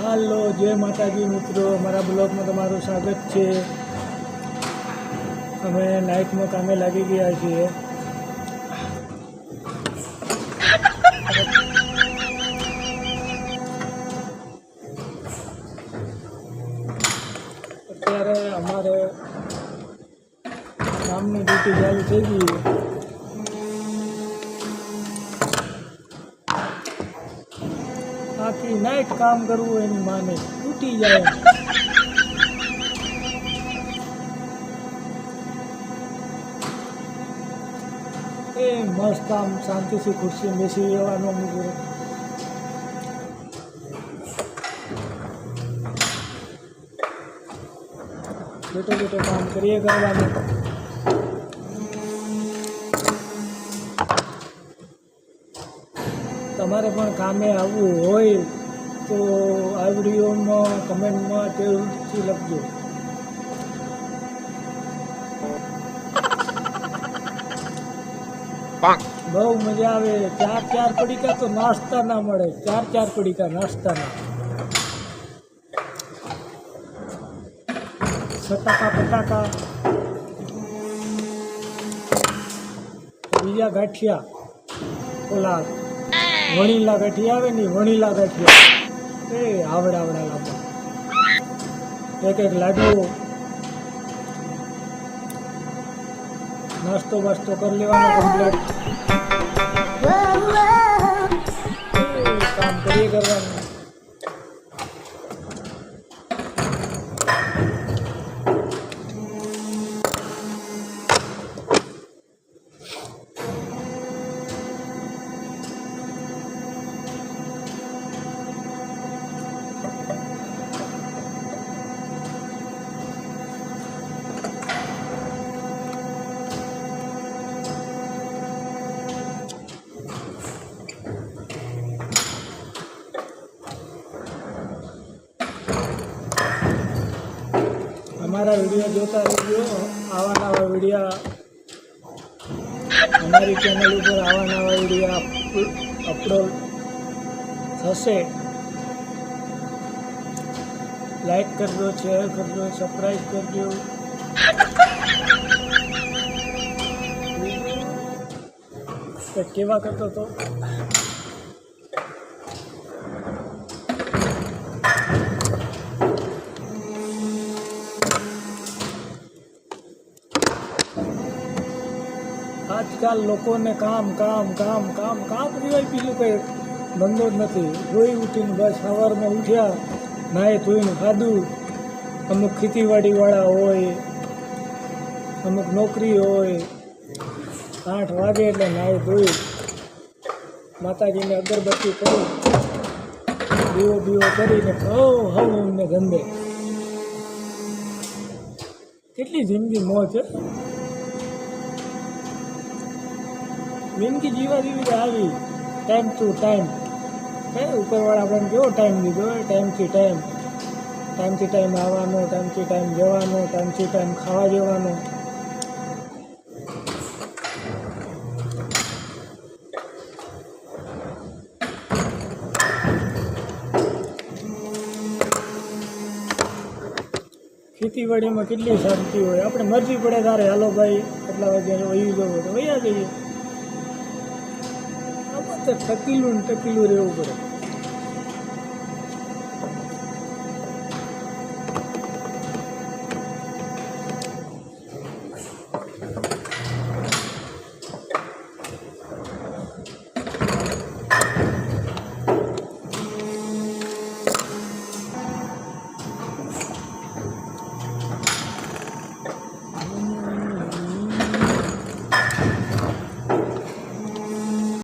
હાલો, જય માતાજી મિત્રો, મારા બ્લોગમાં તમારું સ્વાગત છે। અમે નાઇટમાં કામે લાગી ગયા છીએ। અત્યારે અમારે કામની ડ્યુટી ચાલુ થઈ ગઈ। આખી નાઇટ કામ કરવું એની માને તૂટી જાય। એ મસ્ત આમ શાંતિથી ખુરશી બેસી રહેવાનું અમુક બેઠો બેઠો કામ કરીએ કરવાનું। તમારે પણ કામે આવવું હોય તો આ વિડીયોમાં કમેન્ટમાં જરૂરથી લખજો। બહુ મજા આવે। ચાર પડીકા તો નાસ્તા ના મળે, ચાર પડીકા નાસ્તાના। સટાકા પટાકા, બીજા ગાંઠિયા, ઓલા વણીલા ગાંઠિયા આવે ને, વણીલા ગાંઠિયા એ આવડા લાંબા, એક લાડુ, નાસ્તો બાસ્તો કરી લેવાનો કમ્પ્લીટ, કામ કરીએ કરવાનું। हमारा वीडियो जोता रहो, आवा नवा वीडियो हमारी चैनल पर आवा नवा वीडियो अपलोड थशे। लाइक करजो, शेयर करजो, सब्सक्राइब करजो। केवा करतो तो आजकल लोगों ने काम काम काम काम काम सिवाय बीजू कई धंधो ज नहीं। रोई उठीने बस सवार में उठ्या, नाए धोईने खाधु। अमुक खेतीवाड़ी वाला होय, अमुक नौकरी होय, 8 वागे एटले नाए धोई माताजी ने अगरबत्ती करी, दीवो बीवो करीने हवने धंधे। केटली जिंदगी मौज है। जिंदगी जीवा जीवी आई टाइम टू टाइम है। उपरवाड़ा अपने केवो टाइम दीधो, टाइम थी टाइम आवानो, टाइम थी टाइम जवानो, टाइम थी टाइम खावा जवानो। खेतीवाड़ी में कितनी शांति हो। अपने मर्जी पड़े तारे हालो भाई एटला वागे वही जाओ तो वही आ जाइए। टकीलू रहવું પડે।